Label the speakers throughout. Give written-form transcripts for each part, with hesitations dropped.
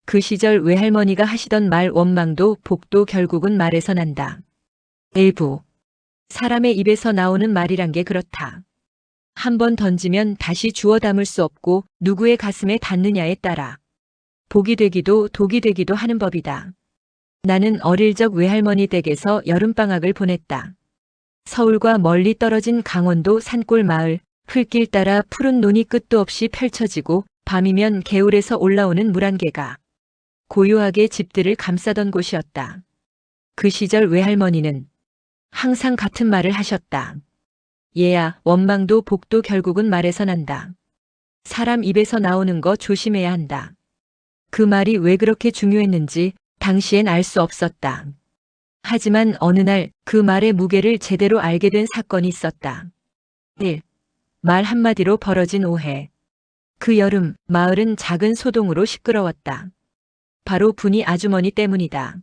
Speaker 1: 그 시절 외할머니가 하시던 말 원망도 복도 결국은 말에서 난다. 일부. 사람의 입에서 나오는 말이란 게 그렇다. 한 번 던지면 다시 주워 담을 수 없고 누구의 가슴에 닿느냐에 따라 복이 되기도 독이 되기도 하는 법이다. 나는 어릴 적 외할머니 댁에서 여름방학을 보냈다. 서울과 멀리 떨어진 강원도 산골 마을, 흙길 따라 푸른 논이 끝도 없이 펼쳐지고 밤이면 개울에서 올라오는 물안개가 고요하게 집들을 감싸던 곳이었다. 그 시절 외할머니는 항상 같은 말을 하셨다. 얘야, 원망도 복도 결국은 말에서 난다. 사람 입에서 나오는 거 조심해야 한다. 그 말이 왜 그렇게 중요했는지 당시엔 알 수 없었다. 하지만 어느 날 그 말의 무게를 제대로 알게 된 사건이 있었다. 1. 말 한마디로 벌어진 오해. 그 여름 마을은 작은 소동으로 시끄러웠다. 바로 분이 아주머니 때문이다.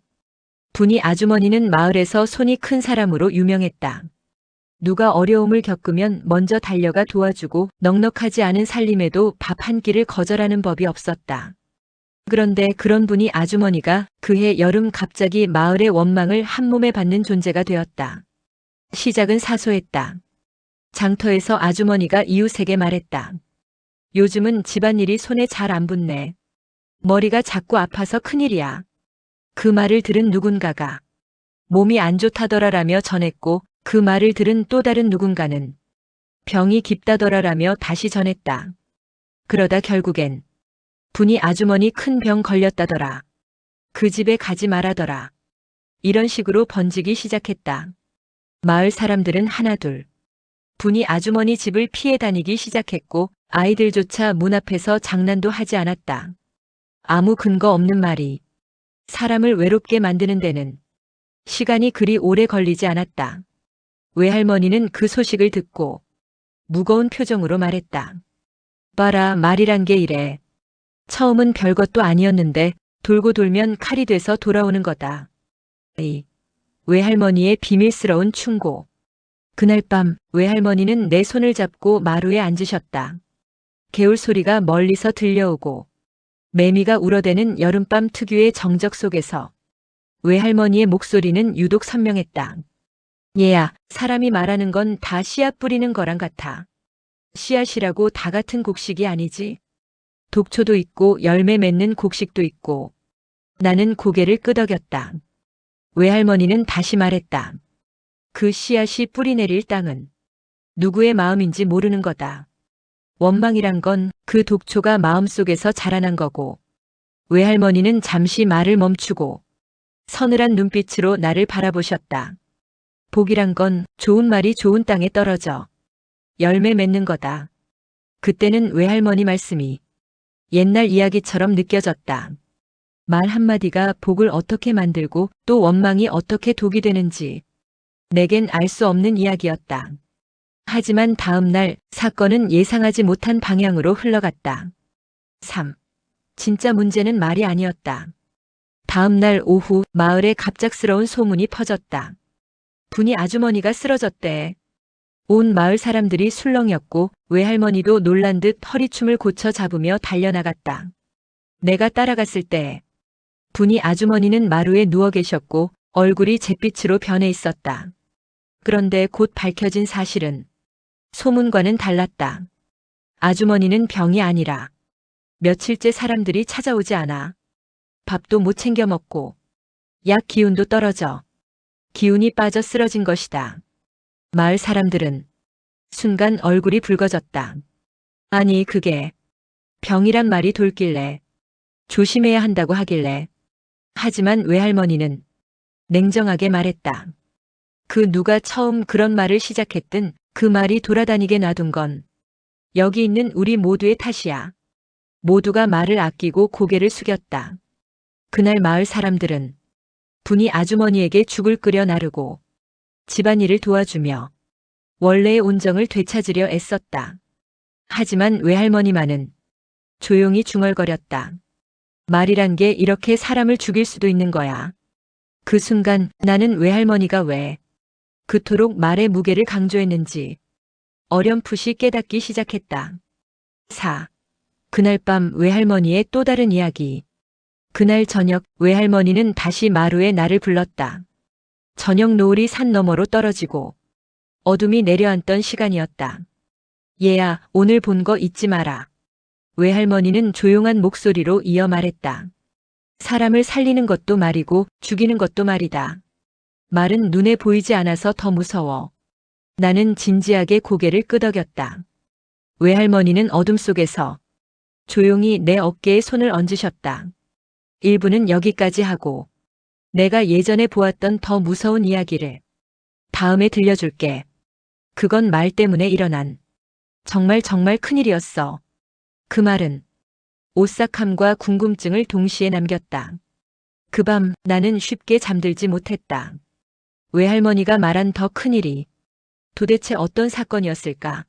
Speaker 1: 분이 아주머니는 마을에서 손이 큰 사람으로 유명했다. 누가 어려움을 겪으면 먼저 달려가 도와주고 넉넉하지 않은 살림에도 밥 한 끼를 거절하는 법이 없었다. 그런데 그런 분이 아주머니가 그해 여름 갑자기 마을의 원망을 한몸에 받는 존재가 되었다. 시작은 사소했다. 장터에서 아주머니가 이웃에게 말했다. 요즘은 집안일이 손에 잘 안 붙네. 머리가 자꾸 아파서 큰일이야. 그 말을 들은 누군가가 몸이 안 좋다더라라며 전했고 그 말을 들은 또 다른 누군가는 병이 깊다더라라며 다시 전했다. 그러다 결국엔 분이 아주머니 큰 병 걸렸다더라. 그 집에 가지 말아더라. 이런 식으로 번지기 시작했다. 마을 사람들은 하나둘 분이 아주머니 집을 피해 다니기 시작했고 아이들조차 문 앞에서 장난도 하지 않았다. 아무 근거 없는 말이 사람을 외롭게 만드는 데는 시간이 그리 오래 걸리지 않았다. 외할머니는 그 소식을 듣고 무거운 표정으로 말했다. 봐라, 말이란 게 이래. 처음은 별것도 아니었는데 돌고 돌면 칼이 돼서 돌아오는 거다. 외할머니의 비밀스러운 충고. 그날 밤 외할머니는 내 손을 잡고 마루에 앉으셨다. 개울 소리가 멀리서 들려오고 매미가 울어대는 여름밤 특유의 정적 속에서 외할머니의 목소리는 유독 선명했다. 얘야, 사람이 말하는 건 다 씨앗 뿌리는 거랑 같아. 씨앗이라고 다 같은 곡식이 아니지. 독초도 있고 열매 맺는 곡식도 있고. 나는 고개를 끄덕였다. 외할머니는 다시 말했다. 그 씨앗이 뿌리 내릴 땅은 누구의 마음인지 모르는 거다. 원망이란 건 그 독초가 마음속에서 자라난 거고. 외할머니는 잠시 말을 멈추고 서늘한 눈빛으로 나를 바라보셨다. 복이란 건 좋은 말이 좋은 땅에 떨어져 열매 맺는 거다. 그때는 외할머니 말씀이 옛날 이야기처럼 느껴졌다. 말 한마디가 복을 어떻게 만들고 또 원망이 어떻게 독이 되는지 내겐 알 수 없는 이야기였다. 하지만 다음 날 사건은 예상하지 못한 방향으로 흘러갔다. 3. 진짜 문제는 말이 아니었다. 다음 날 오후 마을에 갑작스러운 소문이 퍼졌다. 분이 아주머니가 쓰러졌대. 온 마을 사람들이 술렁였고 외할머니도 놀란 듯 허리춤을 고쳐 잡으며 달려나갔다. 내가 따라갔을 때 분이 아주머니는 마루에 누워 계셨고 얼굴이 잿빛으로 변해 있었다. 그런데 곧 밝혀진 사실은 소문과는 달랐다. 아주머니는 병이 아니라 며칠째 사람들이 찾아오지 않아 밥도 못 챙겨 먹고 약 기운도 떨어져 기운이 빠져 쓰러진 것이다. 마을 사람들은 순간 얼굴이 붉어졌다. 아니 그게 병이란 말이 돌길래 조심해야 한다고 하길래. 하지만 외할머니는 냉정하게 말했다. 그 누가 처음 그런 말을 시작했든 그 말이 돌아다니게 놔둔 건 여기 있는 우리 모두의 탓이야. 모두가 말을 아끼고 고개를 숙였다. 그날 마을 사람들은 분이 아주머니에게 죽을 끓여 나르고 집안일을 도와주며 원래의 온정을 되찾으려 애썼다. 하지만 외할머니만은 조용히 중얼거렸다. 말이란 게 이렇게 사람을 죽일 수도 있는 거야. 그 순간 나는 외할머니가 왜 그토록 말의 무게를 강조했는지 어렴풋이 깨닫기 시작했다. 4. 그날 밤 외할머니의 또 다른 이야기. 그날 저녁 외할머니는 다시 마루에 나를 불렀다. 저녁 노을이 산 너머로 떨어지고 어둠이 내려앉던 시간이었다. 얘야, 오늘 본 거 잊지 마라. 외할머니는 조용한 목소리로 이어 말했다. 사람을 살리는 것도 말이고 죽이는 것도 말이다. 말은 눈에 보이지 않아서 더 무서워. 나는 진지하게 고개를 끄덕였다. 외할머니는 어둠 속에서 조용히 내 어깨에 손을 얹으셨다. 일부는 여기까지 하고 내가 예전에 보았던 더 무서운 이야기를 다음에 들려줄게. 그건 말 때문에 일어난 정말 큰일이었어. 그 말은 오싹함과 궁금증을 동시에 남겼다. 그 밤 나는 쉽게 잠들지 못했다. 외할머니가 말한 더 큰일이 도대체 어떤 사건이었을까?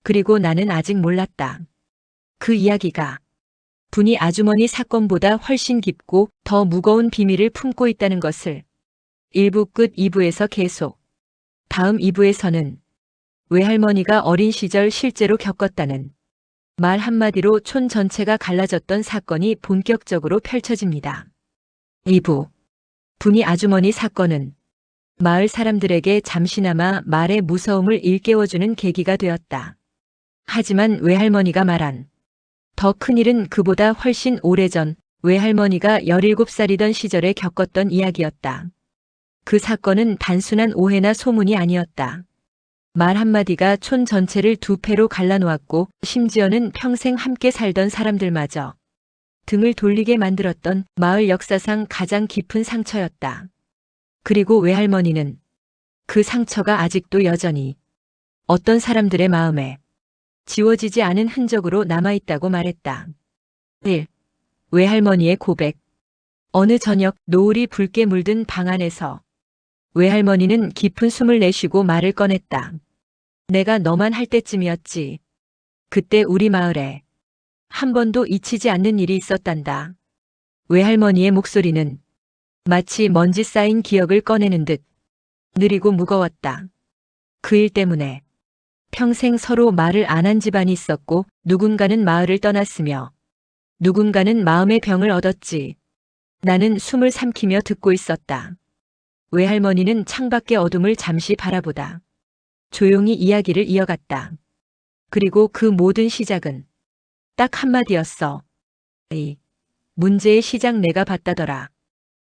Speaker 1: 그리고 나는 아직 몰랐다. 그 이야기가 분이 아주머니 사건보다 훨씬 깊고 더 무거운 비밀을 품고 있다는 것을 1부 끝 2부에서 계속. 다음 2부에서는 외할머니가 어린 시절 실제로 겪었다는 말 한마디로 촌 전체가 갈라졌던 사건이 본격적으로 펼쳐집니다. 2부. 분이 아주머니 사건은 마을 사람들에게 잠시나마 말의 무서움을 일깨워주는 계기가 되었다. 하지만 외할머니가 말한 더 큰 일은 그보다 훨씬 오래전 외할머니가 17살이던 시절에 겪었던 이야기였다. 그 사건은 단순한 오해나 소문이 아니었다. 말 한마디가 촌 전체를 두 패로 갈라놓았고 심지어는 평생 함께 살던 사람들마저 등을 돌리게 만들었던 마을 역사상 가장 깊은 상처였다. 그리고 외할머니는 그 상처가 아직도 여전히 어떤 사람들의 마음에 지워지지 않은 흔적으로 남아있다고 말했다. 1. 외할머니의 고백. 어느 저녁 노을이 붉게 물든 방 안에서 외할머니는 깊은 숨을 내쉬고 말을 꺼냈다. 내가 너만 할 때쯤이었지. 그때 우리 마을에 한 번도 잊히지 않는 일이 있었단다. 외할머니의 목소리는 마치 먼지 쌓인 기억을 꺼내는 듯 느리고 무거웠다. 그 일 때문에 평생 서로 말을 안 한 집안이 있었고 누군가는 마을을 떠났으며 누군가는 마음의 병을 얻었지. 나는 숨을 삼키며 듣고 있었다. 외할머니는 창밖의 어둠을 잠시 바라보다 조용히 이야기를 이어갔다. 그리고 그 모든 시작은 딱 한마디였어. 이 문제의 시작 내가 봤다더라.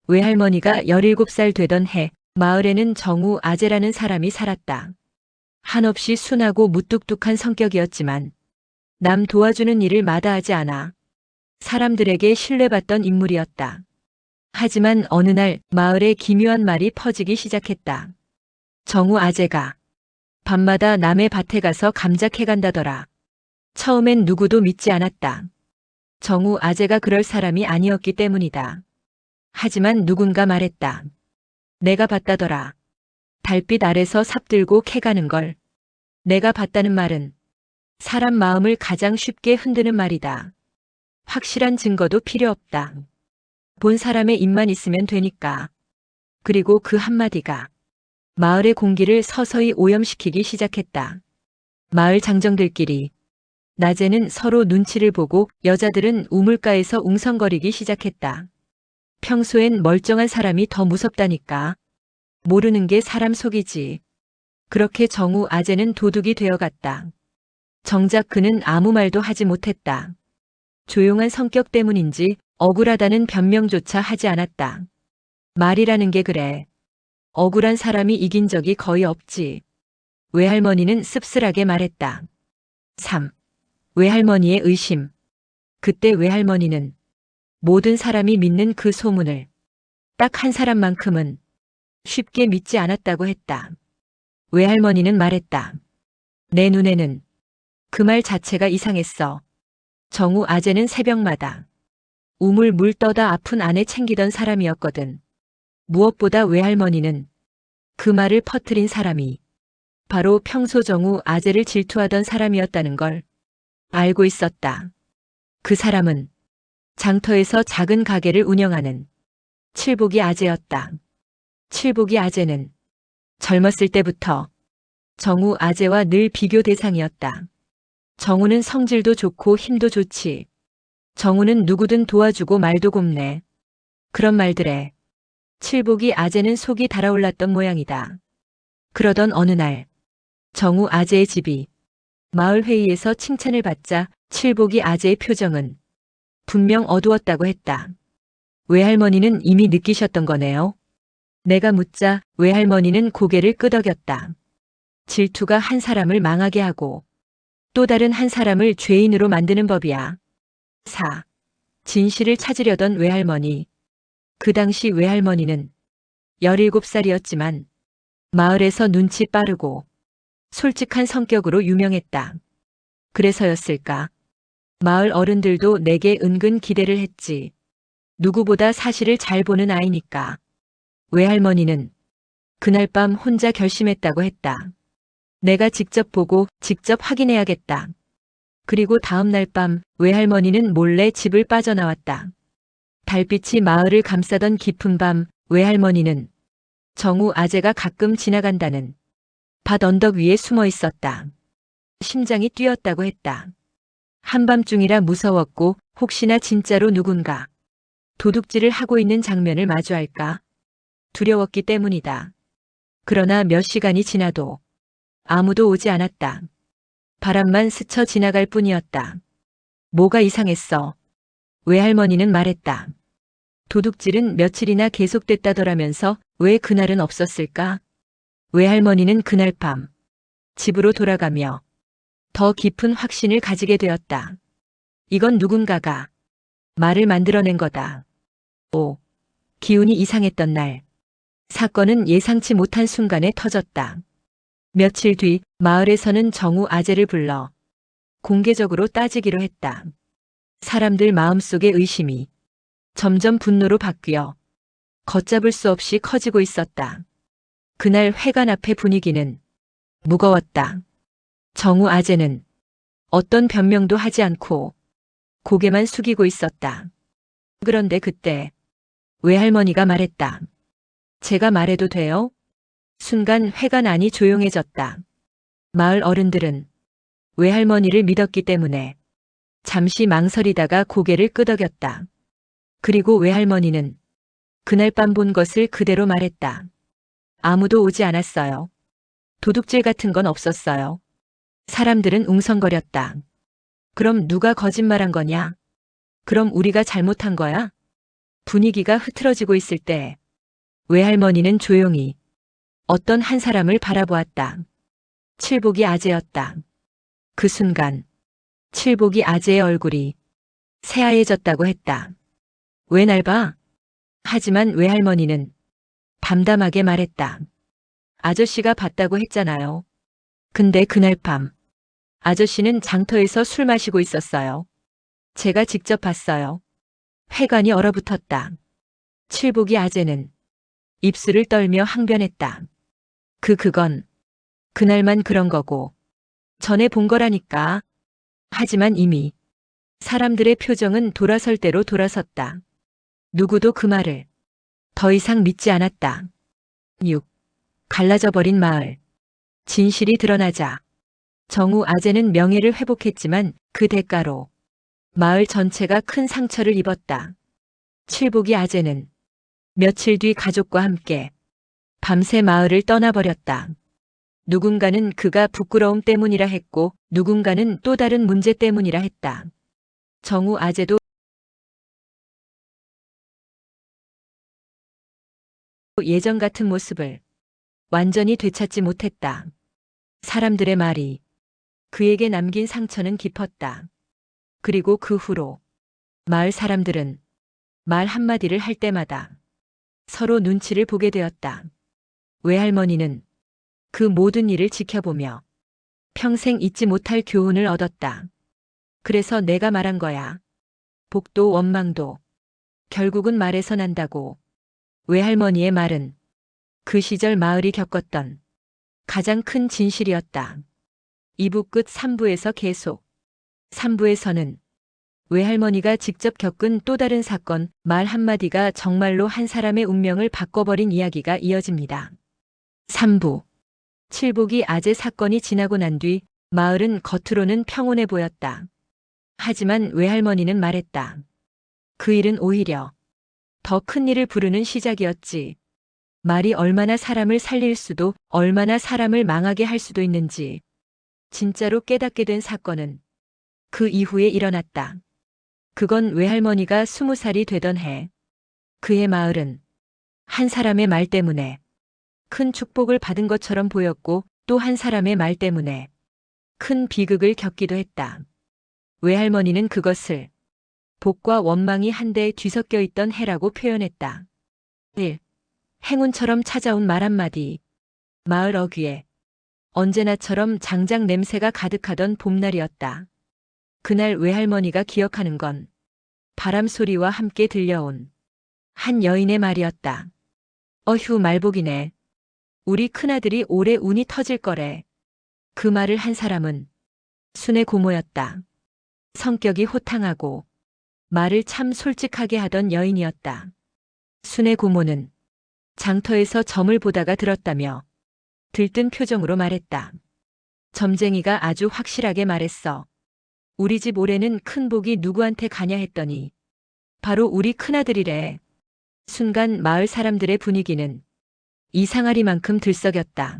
Speaker 1: 외할머니가 17살 되던 해 마을에는 정우 아재라는 사람이 살았다. 한없이 순하고 무뚝뚝한 성격이었지만 남 도와주는 일을 마다하지 않아 사람들에게 신뢰받던 인물이었다. 하지만 어느 날 마을에 기묘한 말이 퍼지기 시작했다. 정우 아재가 밤마다 남의 밭에 가서 감자 캐간다더라. 처음엔 누구도 믿지 않았다. 정우 아재가 그럴 사람이 아니었기 때문이다. 하지만 누군가 말했다. 내가 봤다더라. 달빛 아래서 삽들고 캐가는 걸. 내가 봤다는 말은 사람 마음을 가장 쉽게 흔드는 말이다. 확실한 증거도 필요 없다. 본 사람의 입만 있으면 되니까. 그리고 그 한마디가 마을의 공기를 서서히 오염시키기 시작했다. 마을 장정들끼리 낮에는 서로 눈치를 보고 여자들은 우물가에서 웅성거리기 시작했다. 평소엔 멀쩡한 사람이 더 무섭다니까. 모르는 게 사람 속이지. 그렇게 정우 아재는 도둑이 되어갔다. 정작 그는 아무 말도 하지 못했다. 조용한 성격 때문인지 억울하다는 변명조차 하지 않았다. 말이라는 게 그래. 억울한 사람이 이긴 적이 거의 없지. 외할머니는 씁쓸하게 말했다. 3. 외할머니의 의심. 그때 외할머니는 모든 사람이 믿는 그 소문을 딱 한 사람만큼은 쉽게 믿지 않았다고 했다. 외할머니는 말했다. 내 눈에는 그 말 자체가 이상했어. 정우 아재는 새벽마다 우물 물 떠다 아픈 아내 챙기던 사람이었거든. 무엇보다 외할머니는 그 말을 퍼뜨린 사람이 바로 평소 정우 아재를 질투하던 사람이었다는 걸 알고 있었다. 그 사람은 장터에서 작은 가게를 운영하는 칠복이 아재였다. 칠복이 아재는 젊었을 때부터 정우 아재와 늘 비교 대상이었다. 정우는 성질도 좋고 힘도 좋지. 정우는 누구든 도와주고 말도 곱네. 그런 말들에 칠복이 아재는 속이 달아올랐던 모양이다. 그러던 어느 날 정우 아재의 집이 마을 회의에서 칭찬을 받자 칠복이 아재의 표정은 분명 어두웠다고 했다. 외할머니는 이미 느끼셨던 거네요. 내가 묻자 외할머니는 고개를 끄덕였다. 질투가 한 사람을 망하게 하고 또 다른 한 사람을 죄인으로 만드는 법이야. 4. 진실을 찾으려던 외할머니. 그 당시 외할머니는 17살이었지만 마을에서 눈치 빠르고 솔직한 성격으로 유명했다. 그래서였을까? 마을 어른들도 내게 은근 기대를 했지. 누구보다 사실을 잘 보는 아이니까. 외할머니는 그날 밤 혼자 결심했다고 했다. 내가 직접 보고 직접 확인해야겠다. 그리고 다음 날 밤 외할머니는 몰래 집을 빠져나왔다. 달빛이 마을을 감싸던 깊은 밤 외할머니는 정우 아재가 가끔 지나간다는 밭 언덕 위에 숨어 있었다. 심장이 뛰었다고 했다. 한밤중이라 무서웠고 혹시나 진짜로 누군가 도둑질을 하고 있는 장면을 마주할까 두려웠기 때문이다. 그러나 몇 시간이 지나도 아무도 오지 않았다. 바람만 스쳐 지나갈 뿐이었다. 뭐가 이상했어. 외할머니는 말했다. 도둑질은 며칠이나 계속됐다더라면서 왜 그날은 없었을까? 외할머니는 그날 밤 집으로 돌아가며 더 깊은 확신을 가지게 되었다. 이건 누군가가 말을 만들어낸 거다. 5. 기운이 이상했던 날. 사건은 예상치 못한 순간에 터졌다. 며칠 뒤 마을에서는 정우 아재를 불러 공개적으로 따지기로 했다. 사람들 마음속의 의심이 점점 분노로 바뀌어 걷잡을 수 없이 커지고 있었다. 그날 회관 앞의 분위기는 무거웠다. 정우 아재는 어떤 변명도 하지 않고 고개만 숙이고 있었다. 그런데 그때 외할머니가 말했다. 제가 말해도 돼요? 순간 회관 안이 조용해졌다. 마을 어른들은 외할머니를 믿었기 때문에 잠시 망설이다가 고개를 끄덕였다. 그리고 외할머니는 그날 밤 본 것을 그대로 말했다. 아무도 오지 않았어요. 도둑질 같은 건 없었어요. 사람들은 웅성거렸다. 그럼 누가 거짓말한 거냐? 그럼 우리가 잘못한 거야? 분위기가 흐트러지고 있을 때 외할머니는 조용히 어떤 한 사람을 바라보았다. 칠복이 아재였다. 그 순간 칠복이 아재의 얼굴이 새하얘졌다고 했다. 왜 날 봐? 하지만 외할머니는 담담하게 말했다. 아저씨가 봤다고 했잖아요. 근데 그날 밤 아저씨는 장터에서 술 마시고 있었어요. 제가 직접 봤어요. 회관이 얼어붙었다. 칠복이 아재는 입술을 떨며 항변했다. 그건 그날만 그런 거고 전에 본 거라니까. 하지만 이미 사람들의 표정은 돌아설 대로 돌아섰다. 누구도 그 말을 더 이상 믿지 않았다. 6. 갈라져 버린 마을. 진실이 드러나자 정우 아재는 명예를 회복했지만 그 대가로 마을 전체가 큰 상처를 입었다. 칠복이 아재는 며칠 뒤 가족과 함께 밤새 마을을 떠나버렸다. 누군가는 그가 부끄러움 때문이라 했고 누군가는 또 다른 문제 때문이라 했다. 정우 아재도 예전 같은 모습을 완전히 되찾지 못했다. 사람들의 말이 그에게 남긴 상처는 깊었다. 그리고 그 후로 마을 사람들은 말 한마디를 할 때마다 서로 눈치를 보게 되었다. 외할머니는 그 모든 일을 지켜보며 평생 잊지 못할 교훈을 얻었다. 그래서 내가 말한 거야. 복도 원망도 결국은 말에서 난다고. 외할머니의 말은 그 시절 마을이 겪었던 가장 큰 진실이었다. 2부 끝. 3부에서 계속. 3부에서는 외할머니가 직접 겪은 또 다른 사건, 말 한마디가 정말로 한 사람의 운명을 바꿔버린 이야기가 이어집니다. 3부. 칠복이 아재 사건이 지나고 난 뒤 마을은 겉으로는 평온해 보였다. 하지만 외할머니는 말했다. 그 일은 오히려 더 큰 일을 부르는 시작이었지. 말이 얼마나 사람을 살릴 수도 얼마나 사람을 망하게 할 수도 있는지 진짜로 깨닫게 된 사건은 그 이후에 일어났다. 그건 외할머니가 20살이 되던 해. 그의 마을은 한 사람의 말 때문에 큰 축복을 받은 것처럼 보였고 또 한 사람의 말 때문에 큰 비극을 겪기도 했다. 외할머니는 그것을 복과 원망이 한데 뒤섞여 있던 해라고 표현했다. 1. 행운처럼 찾아온 말 한마디. 마을 어귀에 언제나처럼 장작 냄새가 가득하던 봄날이었다. 그날 외할머니가 기억하는 건 바람 소리와 함께 들려온 한 여인의 말이었다. 어휴 말복이네. 우리 큰아들이 올해 운이 터질 거래. 그 말을 한 사람은 순의 고모였다. 성격이 호탕하고 말을 참 솔직하게 하던 여인이었다. 순의 고모는 장터에서 점을 보다가 들었다며 들뜬 표정으로 말했다. 점쟁이가 아주 확실하게 말했어. 우리 집 올해는 큰 복이 누구한테 가냐 했더니 바로 우리 큰아들이래. 순간 마을 사람들의 분위기는 이상하리만큼 들썩였다.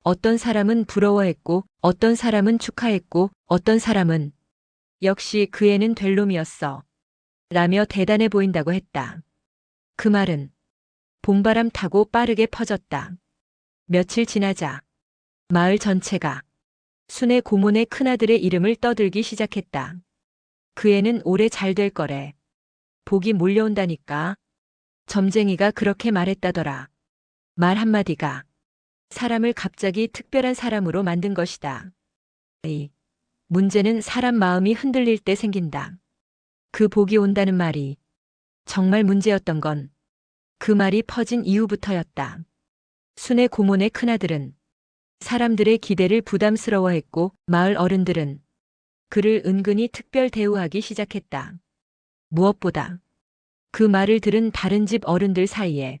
Speaker 1: 어떤 사람은 부러워했고 어떤 사람은 축하했고 어떤 사람은 역시 그 애는 될 놈이었어 라며 대단해 보인다고 했다. 그 말은 봄바람 타고 빠르게 퍼졌다. 며칠 지나자 마을 전체가 순의 고모네 큰아들의 이름을 떠들기 시작했다. 그 애는 올해 잘 될 거래. 복이 몰려온다니까. 점쟁이가 그렇게 말했다더라. 말 한마디가 사람을 갑자기 특별한 사람으로 만든 것이다. 문제는 사람 마음이 흔들릴 때 생긴다. 그 복이 온다는 말이 정말 문제였던 건 그 말이 퍼진 이후부터였다. 순의 고모네 큰아들은 사람들의 기대를 부담스러워했고 마을 어른들은 그를 은근히 특별 대우하기 시작했다. 무엇보다 그 말을 들은 다른 집 어른들 사이에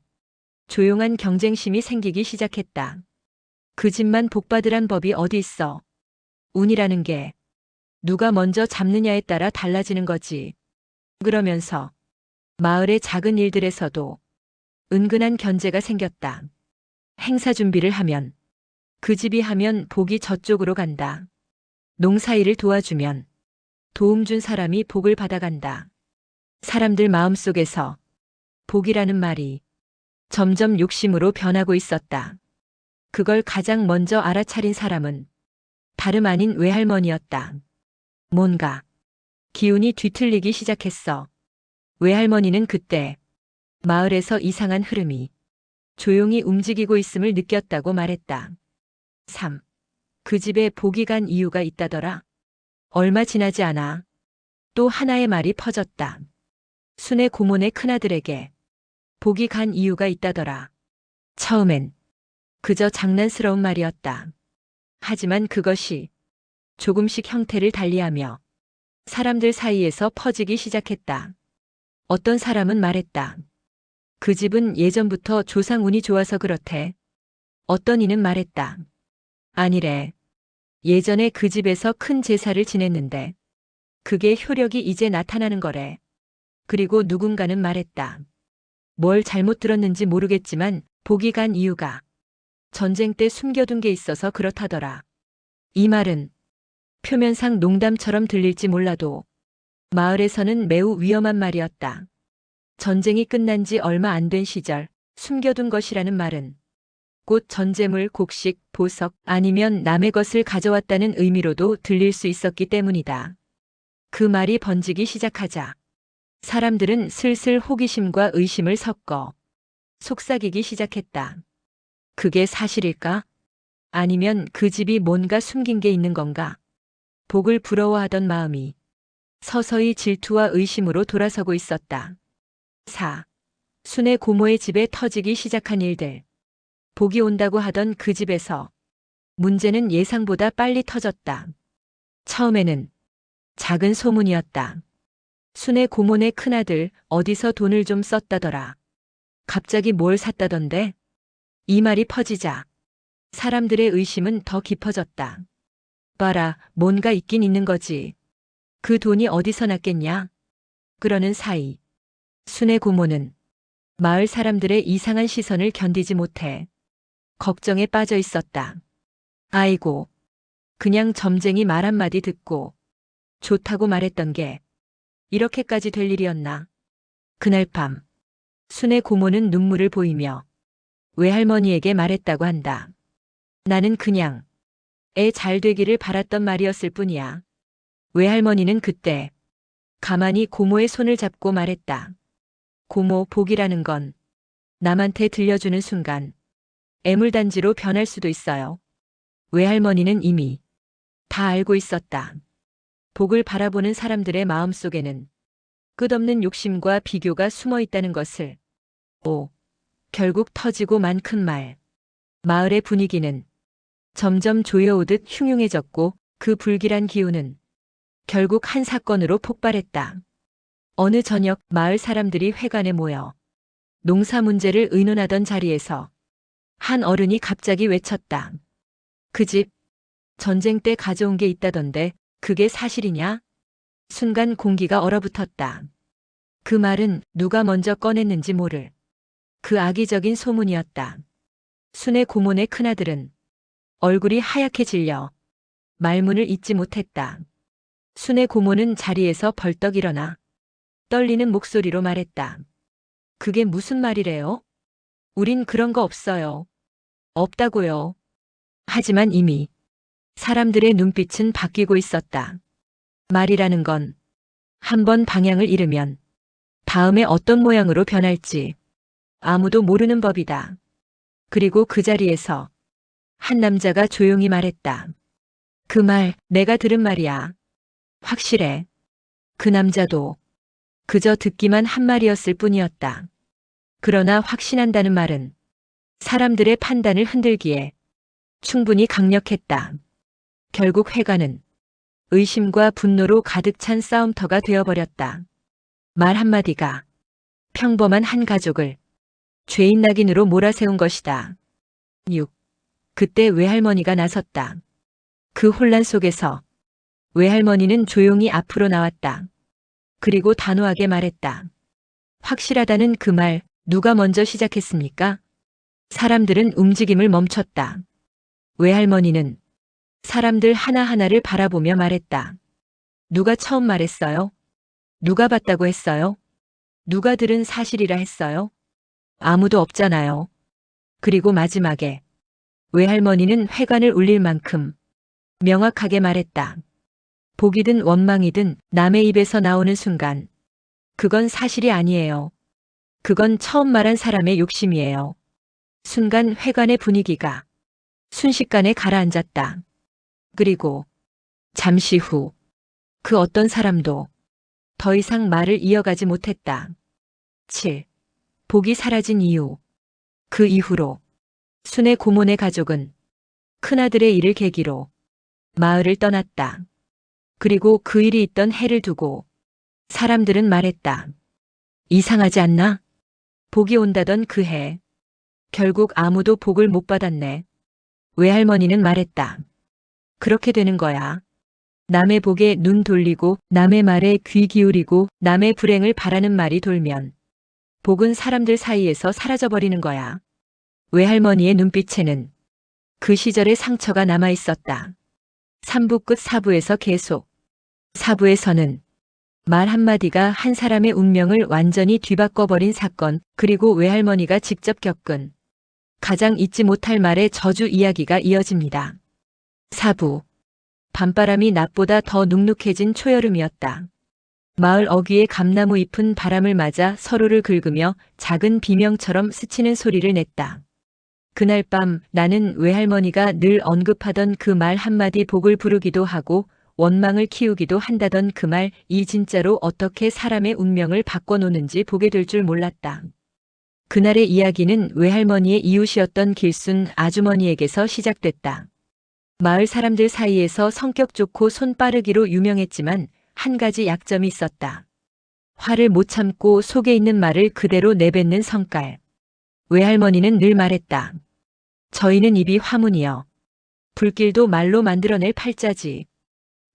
Speaker 1: 조용한 경쟁심이 생기기 시작했다. 그 집만 복받으란 법이 어디 있어. 운이라는 게 누가 먼저 잡느냐에 따라 달라지는 거지. 그러면서 마을의 작은 일들에서도 은근한 견제가 생겼다. 행사 준비를 하면 그 집이 하면 복이 저쪽으로 간다. 농사일을 도와주면 도움 준 사람이 복을 받아간다. 사람들 마음속에서 복이라는 말이 점점 욕심으로 변하고 있었다. 그걸 가장 먼저 알아차린 사람은 다름 아닌 외할머니였다. 뭔가 기운이 뒤틀리기 시작했어. 외할머니는 그때 마을에서 이상한 흐름이 조용히 움직이고 있음을 느꼈다고 말했다. 3. 그 집에 복이 간 이유가 있다더라. 얼마 지나지 않아 또 하나의 말이 퍼졌다. 순의 고모네 큰아들에게 복이 간 이유가 있다더라. 처음엔 그저 장난스러운 말이었다. 하지만 그것이 조금씩 형태를 달리하며 사람들 사이에서 퍼지기 시작했다. 어떤 사람은 말했다. 그 집은 예전부터 조상 운이 좋아서 그렇대. 어떤 이는 말했다. 아니래. 예전에 그 집에서 큰 제사를 지냈는데 그게 효력이 이제 나타나는 거래. 그리고 누군가는 말했다. 뭘 잘못 들었는지 모르겠지만 복이 간 이유가 전쟁 때 숨겨둔 게 있어서 그렇다더라. 이 말은 표면상 농담처럼 들릴지 몰라도 마을에서는 매우 위험한 말이었다. 전쟁이 끝난 지 얼마 안 된 시절 숨겨둔 것이라는 말은 곧 전제물, 곡식, 보석 아니면 남의 것을 가져왔다는 의미로도 들릴 수 있었기 때문이다. 그 말이 번지기 시작하자 사람들은 슬슬 호기심과 의심을 섞어 속삭이기 시작했다. 그게 사실일까? 아니면 그 집이 뭔가 숨긴 게 있는 건가? 복을 부러워하던 마음이 서서히 질투와 의심으로 돌아서고 있었다. 4. 순의 고모의 집에 터지기 시작한 일들. 복이 온다고 하던 그 집에서 문제는 예상보다 빨리 터졌다. 처음에는 작은 소문이었다. 순의 고모네 큰아들 어디서 돈을 좀 썼다더라. 갑자기 뭘 샀다던데? 이 말이 퍼지자 사람들의 의심은 더 깊어졌다. 봐라, 뭔가 있긴 있는 거지. 그 돈이 어디서 났겠냐? 그러는 사이 순의 고모는 마을 사람들의 이상한 시선을 견디지 못해 걱정에 빠져 있었다. 아이고, 그냥 점쟁이 말 한마디 듣고 좋다고 말했던 게 이렇게까지 될 일이었나? 그날 밤 순의 고모는 눈물을 보이며 외할머니에게 말했다고 한다. 나는 그냥 애 잘 되기를 바랐던 말이었을 뿐이야. 외할머니는 그때 가만히 고모의 손을 잡고 말했다. 고모, 복이라는 건 남한테 들려주는 순간 애물단지로 변할 수도 있어요. 외할머니는 이미 다 알고 있었다. 복을 바라보는 사람들의 마음속에는 끝없는 욕심과 비교가 숨어 있다는 것을. 결국 터지고 만 큰 말. 마을의 분위기는 점점 조여오듯 흉흉해졌고 그 불길한 기운은 결국 한 사건으로 폭발했다. 어느 저녁 마을 사람들이 회관에 모여 농사 문제를 의논하던 자리에서 한 어른이 갑자기 외쳤다. 그 집 전쟁 때 가져온 게 있다던데 그게 사실이냐? 순간 공기가 얼어붙었다. 그 말은 누가 먼저 꺼냈는지 모를 그 악의적인 소문이었다. 순의 고모네 큰아들은 얼굴이 하얗게 질려 말문을 잇지 못했다. 순의 고모는 자리에서 벌떡 일어나 떨리는 목소리로 말했다. 그게 무슨 말이래요? 우린 그런 거 없어요. 없다고요. 하지만 이미 사람들의 눈빛은 바뀌고 있었다. 말이라는 건 한 번 방향을 잃으면 다음에 어떤 모양으로 변할지 아무도 모르는 법이다. 그리고 그 자리에서 한 남자가 조용히 말했다. 그 말 내가 들은 말이야. 확실해. 그 남자도 그저 듣기만 한 말이었을 뿐이었다. 그러나 확신한다는 말은 사람들의 판단을 흔들기에 충분히 강력했다. 결국 회관은 의심과 분노로 가득 찬 싸움터가 되어버렸다. 말 한마디가 평범한 한 가족을 죄인 낙인으로 몰아세운 것이다. 6. 그때 외할머니가 나섰다. 그 혼란 속에서 외할머니는 조용히 앞으로 나왔다. 그리고 단호하게 말했다. 확실하다는 그 말 누가 먼저 시작했습니까? 사람들은 움직임을 멈췄다. 외할머니는 사람들 하나하나를 바라보며 말했다. 누가 처음 말했어요? 누가 봤다고 했어요? 누가 들은 사실이라 했어요? 아무도 없잖아요. 그리고 마지막에 외할머니는 회관을 울릴 만큼 명확하게 말했다. 복이든 원망이든 남의 입에서 나오는 순간 그건 사실이 아니에요. 그건 처음 말한 사람의 욕심이에요. 순간 회관의 분위기가 순식간에 가라앉았다. 그리고 잠시 후 그 어떤 사람도 더 이상 말을 이어가지 못했다. 7. 복이 사라진 이유. 그 이후로 순의 고모네 가족은 큰아들의 일을 계기로 마을을 떠났다. 그리고 그 일이 있던 해를 두고 사람들은 말했다. 이상하지 않나? 복이 온다던 그 해. 결국 아무도 복을 못 받았네. 외할머니는 말했다. 그렇게 되는 거야. 남의 복에 눈 돌리고 남의 말에 귀 기울이고 남의 불행을 바라는 말이 돌면 복은 사람들 사이에서 사라져버리는 거야. 외할머니의 눈빛에는 그 시절의 상처가 남아 있었다. 3부 끝. 4부에서 계속. 4부에서는 말 한마디가 한 사람의 운명을 완전히 뒤바꿔버린 사건, 그리고 외할머니가 직접 겪은 가장 잊지 못할 말의 저주 이야기가 이어집니다. 4부. 밤바람이 낮보다 더 눅눅해진 초여름이었다. 마을 어귀의 감나무 잎은 바람을 맞아 서로를 긁으며 작은 비명처럼 스치는 소리를 냈다. 그날 밤 나는 외할머니가 늘 언급하던 그 말 한마디 복을 부르기도 하고 원망을 키우기도 한다던 그 말이 진짜로 어떻게 사람의 운명을 바꿔놓는지 보게 될 줄 몰랐다. 그날의 이야기는 외할머니의 이웃이었던 길순 아주머니에게서 시작됐다. 마을 사람들 사이에서 성격 좋고 손 빠르기로 유명했지만 한 가지 약점이 있었다. 화를 못 참고 속에 있는 말을 그대로 내뱉는 성깔. 외할머니는 늘 말했다. 저희는 입이 화문이여. 불길도 말로 만들어낼 팔자지.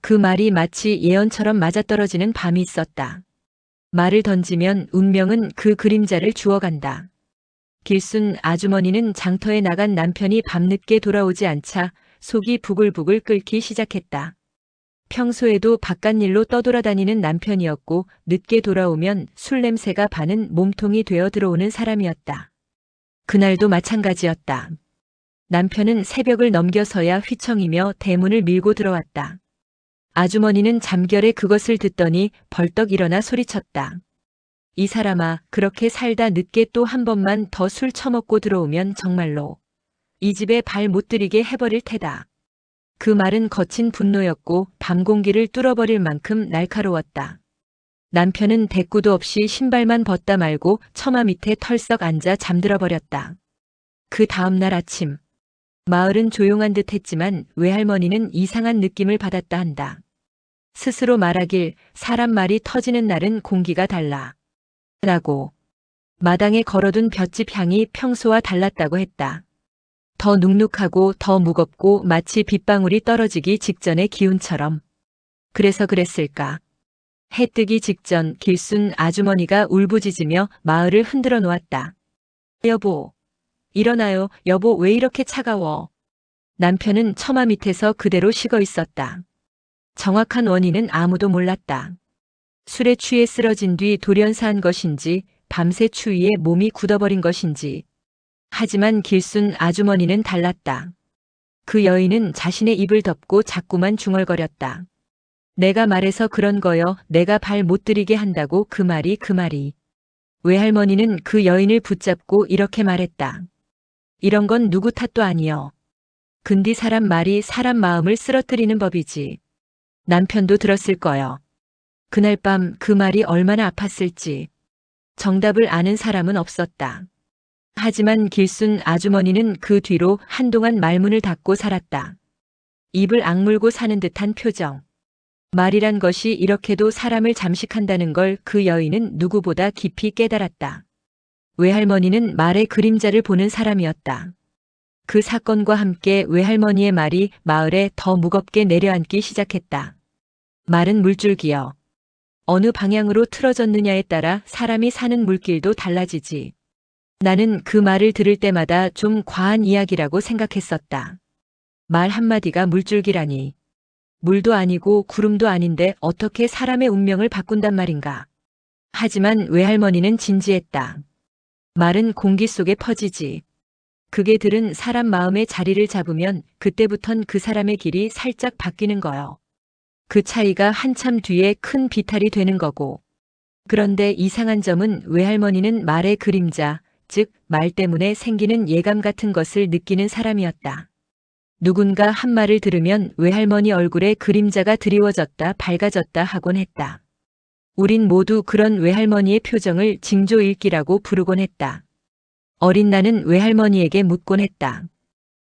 Speaker 1: 그 말이 마치 예언처럼 맞아떨어지는 밤이 있었다. 말을 던지면 운명은 그 그림자를 주워간다. 길순 아주머니는 장터에 나간 남편이 밤늦게 돌아오지 않자 속이 부글부글 끓기 시작했다. 평소에도 바깥일로 떠돌아다니는 남편이었고 늦게 돌아오면 술 냄새가 반은 몸통이 되어 들어오는 사람이었다. 그날도 마찬가지였다. 남편은 새벽을 넘겨서야 휘청이며 대문을 밀고 들어왔다. 아주머니는 잠결에 그것을 듣더니 벌떡 일어나 소리쳤다. 이 사람아, 그렇게 살다 늦게 또 한 번만 더 술 처먹고 들어오면 정말로 이 집에 발 못 들이게 해버릴 테다. 그 말은 거친 분노였고 밤 공기를 뚫어버릴 만큼 날카로웠다. 남편은 대꾸도 없이 신발만 벗다 말고 처마 밑에 털썩 앉아 잠들어 버렸다. 그 다음 날 아침, 마을은 조용한 듯 했지만 외할머니는 이상한 느낌을 받았다 한다. 스스로 말하길 사람 말이 터지는 날은 공기가 달라. 라고. 마당에 걸어둔 볏짚 향이 평소와 달랐다고 했다. 더 눅눅하고 더 무겁고 마치 빗방울이 떨어지기 직전의 기운처럼. 그래서 그랬을까. 해 뜨기 직전 길순 아주머니가 울부짖으며 마을을 흔들어 놓았다. 여보, 일어나요. 여보, 왜 이렇게 차가워. 남편은 처마 밑에서 그대로 식어 있었다. 정확한 원인은 아무도 몰랐다. 술에 취해 쓰러진 뒤 돌연사한 것인지 밤새 추위에 몸이 굳어버린 것인지. 하지만 길순 아주머니는 달랐다. 그 여인은 자신의 입을 덮고 자꾸만 중얼거렸다. 내가 말해서 그런 거요. 내가 발 못 들이게 한다고 그 말이. 외할머니는 그 여인을 붙잡고 이렇게 말했다. 이런 건 누구 탓도 아니여. 근디 사람 말이 사람 마음을 쓰러뜨리는 법이지. 남편도 들었을 거요. 그날 밤 그 말이 얼마나 아팠을지. 정답을 아는 사람은 없었다. 하지만 길순 아주머니는 그 뒤로 한동안 말문을 닫고 살았다. 입을 악물고 사는 듯한 표정. 말이란 것이 이렇게도 사람을 잠식한다는 걸 그 여인은 누구보다 깊이 깨달았다. 외할머니는 말의 그림자를 보는 사람이었다. 그 사건과 함께 외할머니의 말이 마을에 더 무겁게 내려앉기 시작했다. 말은 물줄기여. 어느 방향으로 틀어졌느냐에 따라 사람이 사는 물길도 달라지지. 나는 그 말을 들을 때마다 좀 과한 이야기라고 생각했었다. 말 한마디가 물줄기라니. 물도 아니고 구름도 아닌데 어떻게 사람의 운명을 바꾼단 말인가. 하지만 외할머니는 진지했다. 말은 공기 속에 퍼지지. 그게 들은 사람 마음의 자리를 잡으면 그때부턴 그 사람의 길이 살짝 바뀌는 거요. 그 차이가 한참 뒤에 큰 비탈이 되는 거고. 그런데 이상한 점은 외할머니는 말의 그림자, 즉 말 때문에 생기는 예감 같은 것을 느끼는 사람이었다. 누군가 한 말을 들으면 외할머니 얼굴에 그림자가 드리워졌다 밝아졌다 하곤 했다. 우린 모두 그런 외할머니의 표정을 징조일기라고 부르곤 했다. 어린 나는 외할머니에게 묻곤 했다.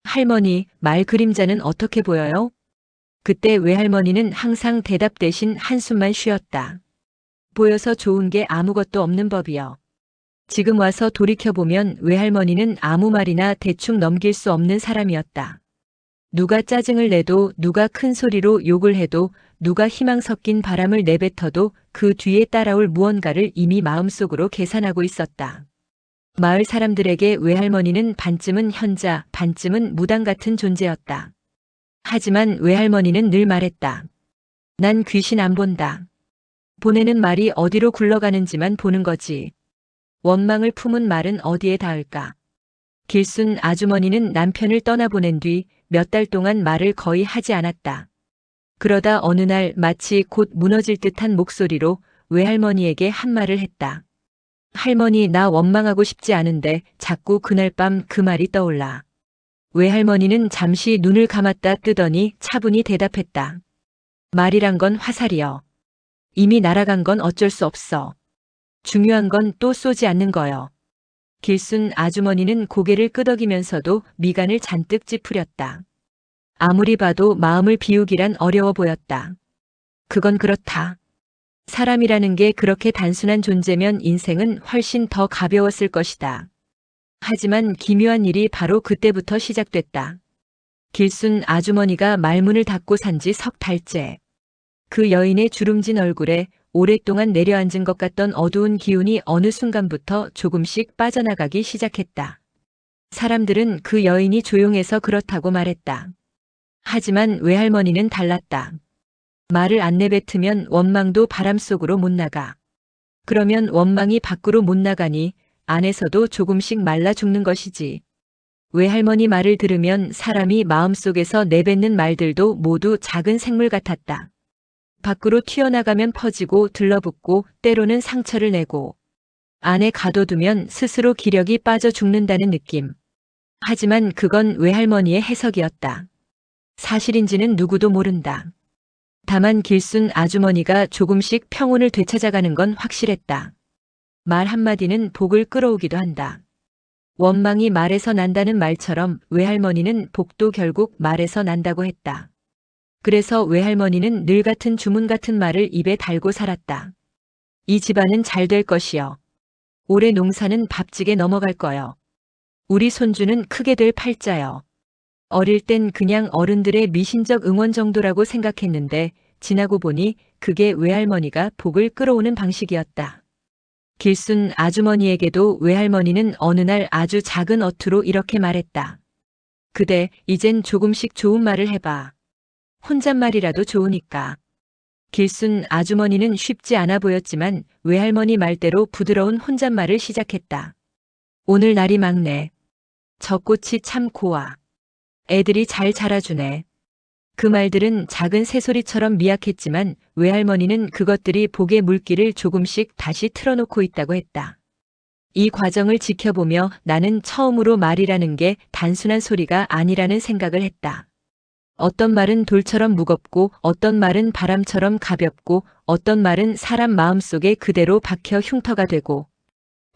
Speaker 1: 할머니, 말 그림자는 어떻게 보여요? 그때 외할머니는 항상 대답 대신 한숨만 쉬었다. 보여서 좋은 게 아무것도 없는 법이요. 지금 와서 돌이켜보면 외할머니는 아무 말이나 대충 넘길 수 없는 사람이었다. 누가 짜증을 내도 누가 큰 소리로 욕을 해도 누가 희망 섞인 바람을 내뱉어도 그 뒤에 따라올 무언가를 이미 마음속으로 계산하고 있었다. 마을 사람들에게 외할머니는 반쯤은 현자, 반쯤은 무당 같은 존재였다. 하지만 외할머니는 늘 말했다. 난 귀신 안 본다. 보내는 말이 어디로 굴러가는지만 보는 거지. 원망을 품은 말은 어디에 닿을까. 길순 아주머니는 남편을 떠나보낸 뒤 몇 달 동안 말을 거의 하지 않았다. 그러다 어느 날 마치 곧 무너질 듯한 목소리로 외할머니에게 한 말을 했다. 할머니, 나 원망하고 싶지 않은데 자꾸 그날 밤 그 말이 떠올라. 외할머니는 잠시 눈을 감았다 뜨더니 차분히 대답했다. 말이란 건 화살이여. 이미 날아간 건 어쩔 수 없어. 중요한 건 또 쏘지 않는 거여. 길순 아주머니는 고개를 끄덕이면서도 미간을 잔뜩 찌푸렸다. 아무리 봐도 마음을 비우기란 어려워 보였다. 그건 그렇다. 사람이라는 게 그렇게 단순한 존재면 인생은 훨씬 더 가벼웠을 것이다. 하지만 기묘한 일이 바로 그때부터 시작됐다. 길순 아주머니가 말문을 닫고 산 지 석 달째. 그 여인의 주름진 얼굴에 오랫동안 내려앉은 것 같던 어두운 기운이 어느 순간부터 조금씩 빠져나가기 시작했다. 사람들은 그 여인이 조용해서 그렇다고 말했다. 하지만 외할머니는 달랐다. 말을 안 내뱉으면 원망도 바람 속으로 못 나가. 그러면 원망이 밖으로 못 나가니 안에서도 조금씩 말라 죽는 것이지. 외할머니 말을 들으면 사람이 마음속에서 내뱉는 말들도 모두 작은 생물 같았다. 밖으로 튀어나가면 퍼지고 들러붙고 때로는 상처를 내고 안에 가둬두면 스스로 기력이 빠져 죽는다는 느낌. 하지만 그건 외할머니의 해석이었다. 사실인지는 누구도 모른다. 다만 길순 아주머니가 조금씩 평온을 되찾아가는 건 확실했다. 말 한마디는 복을 끌어오기도 한다. 원망이 말에서 난다는 말처럼 외할머니는 복도 결국 말에서 난다고 했다. 그래서 외할머니는 늘 같은 주문 같은 말을 입에 달고 살았다. 이 집안은 잘 될 것이요. 올해 농사는 밥지게 넘어갈 거요. 우리 손주는 크게 될 팔자요. 어릴 땐 그냥 어른들의 미신적 응원 정도라고 생각했는데 지나고 보니 그게 외할머니가 복을 끌어오는 방식이었다. 길순 아주머니에게도 외할머니는 어느 날 아주 작은 어투로 이렇게 말했다. 그대, 이젠 조금씩 좋은 말을 해봐. 혼잣말이라도 좋으니까. 길순 아주머니는 쉽지 않아 보였지만 외할머니 말대로 부드러운 혼잣말을 시작했다. 오늘 날이 막네. 저 꽃이 참 고와. 애들이 잘 자라주네. 그 말들은 작은 새소리처럼 미약했지만 외할머니는 그것들이 복의 물기를 조금씩 다시 틀어놓고 있다고 했다. 이 과정을 지켜보며 나는 처음으로 말이라는 게 단순한 소리가 아니라는 생각을 했다. 어떤 말은 돌처럼 무겁고 어떤 말은 바람처럼 가볍고 어떤 말은 사람 마음속에 그대로 박혀 흉터가 되고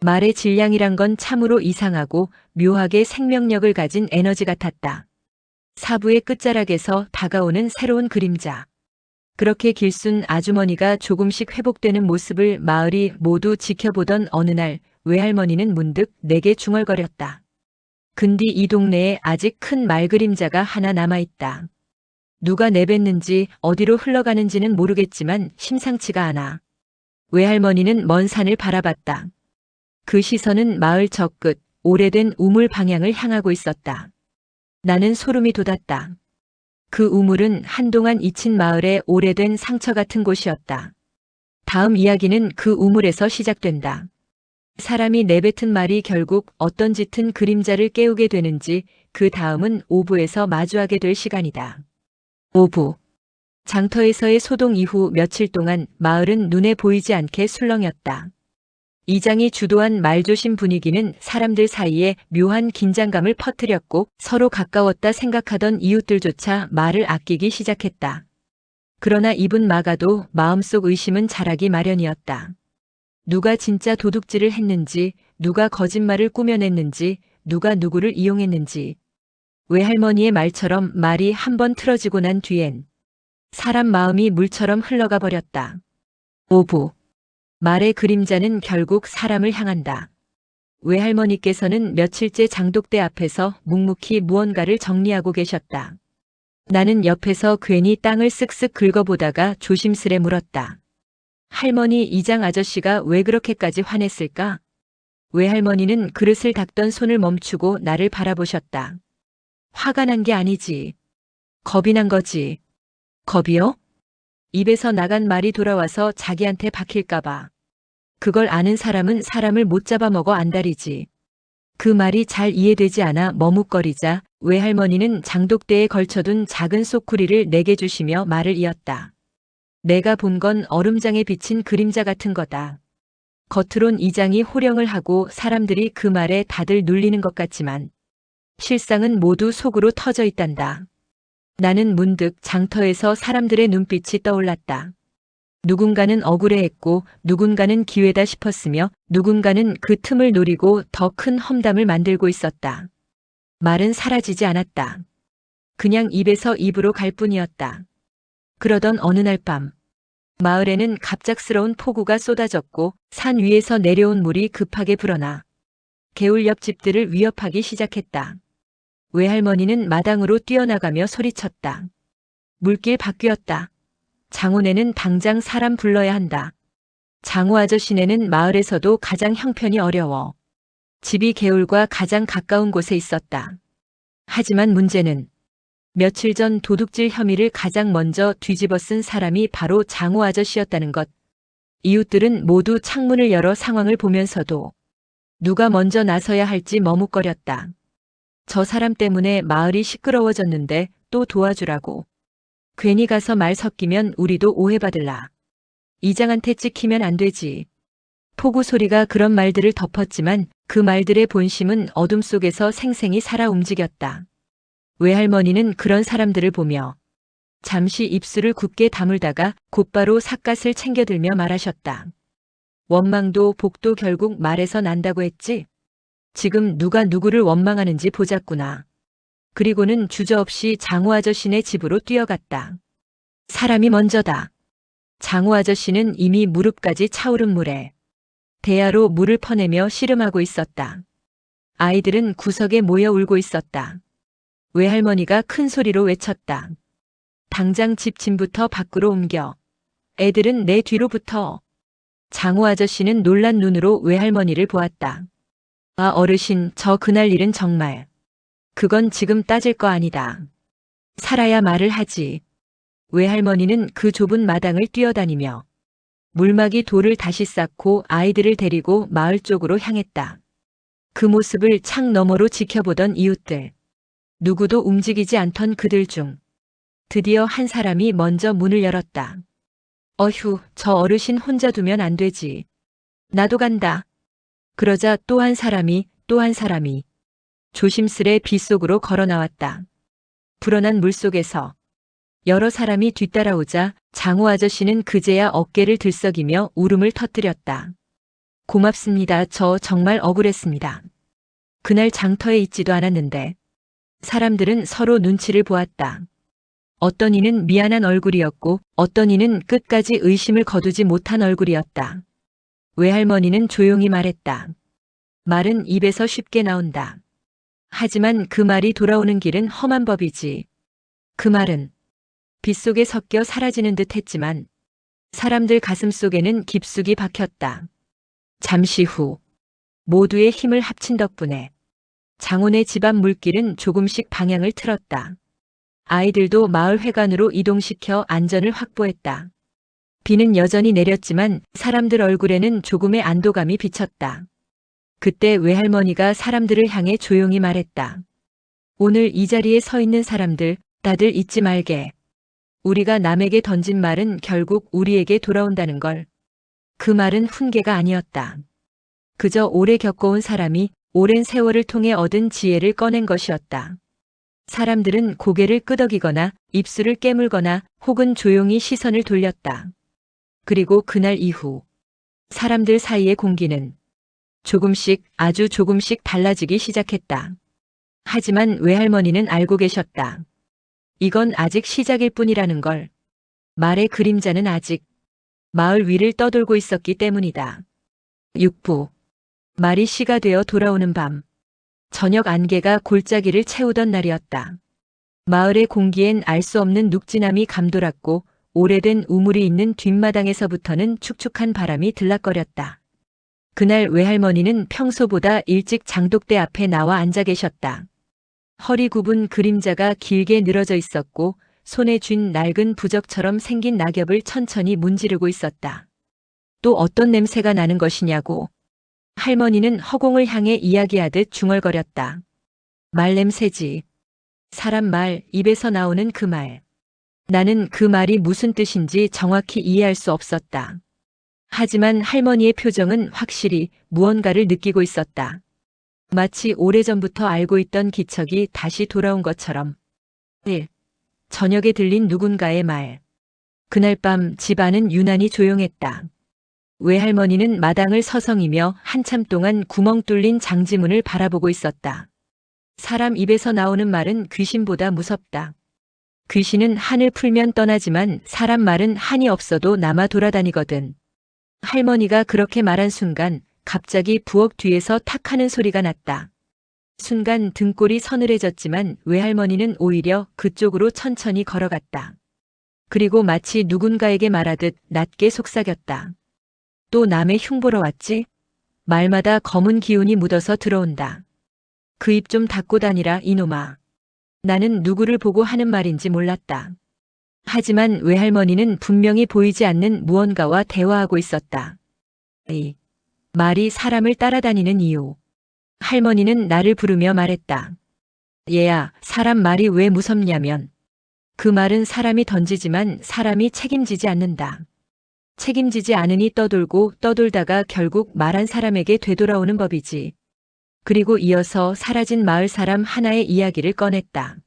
Speaker 1: 말의 질량이란 건 참으로 이상하고 묘하게 생명력을 가진 에너지 같았다. 사부의 끝자락에서 다가오는 새로운 그림자. 그렇게 길순 아주머니가 조금씩 회복되는 모습을 마을이 모두 지켜보던 어느 날 외할머니는 문득 내게 중얼거렸다. 근디 이 동네에 아직 큰 말 그림자가 하나 남아있다. 누가 내뱉는지 어디로 흘러가는지는 모르겠지만 심상치가 않아. 외할머니는 먼 산을 바라봤다. 그 시선은 마을 저 끝, 오래된 우물 방향을 향하고 있었다. 나는 소름이 돋았다. 그 우물은 한동안 잊힌 마을의 오래된 상처 같은 곳이었다. 다음 이야기는 그 우물에서 시작된다. 사람이 내뱉은 말이 결국 어떤 짙은 그림자를 깨우게 되는지 그 다음은 5부에서 마주하게 될 시간이다. 5부. 장터에서의 소동 이후 며칠 동안 마을은 눈에 보이지 않게 술렁였다. 이장이 주도한 말조심 분위기는 사람들 사이에 묘한 긴장감을 퍼뜨렸고 서로 가까웠다 생각하던 이웃들조차 말을 아끼기 시작했다. 그러나 입은 막아도 마음속 의심은 자라기 마련이었다. 누가 진짜 도둑질을 했는지, 누가 거짓말을 꾸며냈는지, 누가 누구를 이용했는지. 외할머니의 말처럼 말이 한번 틀어지고 난 뒤엔 사람 마음이 물처럼 흘러가 버렸다. 5부. 말의 그림자는 결국 사람을 향한다. 외할머니께서는 며칠째 장독대 앞에서 묵묵히 무언가를 정리하고 계셨다. 나는 옆에서 괜히 땅을 쓱쓱 긁어보다가 조심스레 물었다. 할머니, 이장 아저씨가 왜 그렇게까지 화냈을까? 외할머니는 그릇을 닦던 손을 멈추고 나를 바라보셨다. 화가 난 게 아니지. 겁이 난 거지. 겁이요? 입에서 나간 말이 돌아와서 자기한테 박힐까봐. 그걸 아는 사람은 사람을 못 잡아먹어 안달이지. 그 말이 잘 이해되지 않아 머뭇거리자 외할머니는 장독대에 걸쳐둔 작은 소쿠리를 내게 주시며 말을 이었다. 내가 본 건 얼음장에 비친 그림자 같은 거다. 겉으론 이장이 호령을 하고 사람들이 그 말에 다들 눌리는 것 같지만 실상은 모두 속으로 터져 있단다. 나는 문득 장터에서 사람들의 눈빛이 떠올랐다. 누군가는 억울해했고 누군가는 기회다 싶었으며 누군가는 그 틈을 노리고 더 큰 험담을 만들고 있었다. 말은 사라지지 않았다. 그냥 입에서 입으로 갈 뿐이었다. 그러던 어느 날 밤, 마을에는 갑작스러운 폭우가 쏟아졌고 산 위에서 내려온 물이 급하게 불어나 개울 옆 집들을 위협하기 시작했다. 외할머니는 마당으로 뛰어나가며 소리쳤다. 물길 바뀌었다. 장호네는 당장 사람 불러야 한다. 장호 아저씨네는 마을에서도 가장 형편이 어려워. 집이 개울과 가장 가까운 곳에 있었다. 하지만 문제는 며칠 전 도둑질 혐의를 가장 먼저 뒤집어 쓴 사람이 바로 장호 아저씨였다는 것. 이웃들은 모두 창문을 열어 상황을 보면서도 누가 먼저 나서야 할지 머뭇거렸다. 저 사람 때문에 마을이 시끄러워졌는데 또 도와주라고. 괜히 가서 말 섞이면 우리도 오해받을라. 이장한테 찍히면 안 되지. 폭우 소리가 그런 말들을 덮었지만 그 말들의 본심은 어둠 속에서 생생히 살아 움직였다. 외할머니는 그런 사람들을 보며 잠시 입술을 굳게 다물다가 곧바로 삿갓을 챙겨들며 말하셨다. 원망도 복도 결국 말에서 난다고 했지? 지금 누가 누구를 원망하는지 보자꾸나. 그리고는 주저없이 장호 아저씨네 집으로 뛰어갔다. 사람이 먼저다. 장호 아저씨는 이미 무릎까지 차오른 물에 대야로 물을 퍼내며 씨름하고 있었다. 아이들은 구석에 모여 울고 있었다. 외할머니가 큰 소리로 외쳤다. 당장 집 짐부터 밖으로 옮겨. 애들은 내 뒤로 붙어. 장호 아저씨는 놀란 눈으로 외할머니를 보았다. 아, 어르신, 저 그날 일은 정말. 그건 지금 따질 거 아니다. 살아야 말을 하지. 외할머니는 그 좁은 마당을 뛰어다니며 물막이 돌을 다시 쌓고 아이들을 데리고 마을 쪽으로 향했다. 그 모습을 창 너머로 지켜보던 이웃들. 누구도 움직이지 않던 그들 중 드디어 한 사람이 먼저 문을 열었다. 어휴, 저 어르신 혼자 두면 안 되지. 나도 간다. 그러자 또 한 사람이 조심스레 빗속으로 걸어 나왔다. 불어난 물속에서 여러 사람이 뒤따라오자 장호 아저씨는 그제야 어깨를 들썩이며 울음을 터뜨렸다. 고맙습니다. 저 정말 억울했습니다. 그날 장터에 있지도 않았는데. 사람들은 서로 눈치를 보았다. 어떤 이는 미안한 얼굴이었고 어떤 이는 끝까지 의심을 거두지 못한 얼굴이었다. 외할머니는 조용히 말했다. 말은 입에서 쉽게 나온다. 하지만 그 말이 돌아오는 길은 험한 법이지. 그 말은 빗속에 섞여 사라지는 듯 했지만 사람들 가슴 속에는 깊숙이 박혔다. 잠시 후 모두의 힘을 합친 덕분에 장호네 집 앞 물길은 조금씩 방향을 틀었다. 아이들도 마을 회관으로 이동시켜 안전을 확보했다. 비는 여전히 내렸지만 사람들 얼굴에는 조금의 안도감이 비쳤다. 그때 외할머니가 사람들을 향해 조용히 말했다. 오늘 이 자리에 서 있는 사람들 다들 잊지 말게. 우리가 남에게 던진 말은 결국 우리에게 돌아온다는 걸. 그 말은 훈계가 아니었다. 그저 오래 겪어온 사람이 오랜 세월을 통해 얻은 지혜를 꺼낸 것이었다. 사람들은 고개를 끄덕이거나 입술을 깨물거나 혹은 조용히 시선을 돌렸다. 그리고 그날 이후 사람들 사이의 공기는 조금씩 아주 조금씩 달라지기 시작했다. 하지만 외할머니는 알고 계셨다. 이건 아직 시작일 뿐이라는 걸. 말의 그림자는 아직 마을 위를 떠돌고 있었기 때문이다. 6부 말이 시가 되어 돌아오는 밤. 저녁 안개가 골짜기를 채우던 날이었다. 마을의 공기엔 알 수 없는 눅진함이 감돌았고 오래된 우물이 있는 뒷마당에서부터는 축축한 바람이 들락거렸다. 그날 외할머니는 평소보다 일찍 장독대 앞에 나와 앉아 계셨다. 허리 굽은 그림자가 길게 늘어져 있었고 손에 쥔 낡은 부적처럼 생긴 낙엽을 천천히 문지르고 있었다. 또 어떤 냄새가 나는 것이냐고. 할머니는 허공을 향해 이야기하듯 중얼거렸다. 말 냄새지. 사람 말, 입에서 나오는 그 말. 나는 그 말이 무슨 뜻인지 정확히 이해할 수 없었다. 하지만 할머니의 표정은 확실히 무언가를 느끼고 있었다. 마치 오래전부터 알고 있던 기척이 다시 돌아온 것처럼. 1. 저녁에 들린 누군가의 말. 그날 밤 집안은 유난히 조용했다. 외할머니는 마당을 서성이며 한참 동안 구멍 뚫린 장지문을 바라보고 있었다. 사람 입에서 나오는 말은 귀신보다 무섭다. 귀신은 한을 풀면 떠나지만 사람 말은 한이 없어도 남아 돌아다니거든. 할머니가 그렇게 말한 순간 갑자기 부엌 뒤에서 탁 하는 소리가 났다. 순간 등골이 서늘해졌지만 외할머니는 오히려 그쪽으로 천천히 걸어갔다. 그리고 마치 누군가에게 말하듯 낮게 속삭였다. 또 남의 흉보러 왔지? 말마다 검은 기운이 묻어서 들어온다. 그 입 좀 닫고 다니라 이놈아. 나는 누구를 보고 하는 말인지 몰랐다. 하지만 외할머니는 분명히 보이지 않는 무언가와 대화하고 있었다. 이 말이 사람을 따라다니는 이유. 할머니는 나를 부르며 말했다. 얘야, 사람 말이 왜 무섭냐면 그 말은 사람이 던지지만 사람이 책임지지 않는다. 책임지지 않으니 떠돌고 떠돌다가 결국 말한 사람에게 되돌아오는 법이지. 그리고 이어서 사라진 마을 사람 하나의 이야기를 꺼냈다.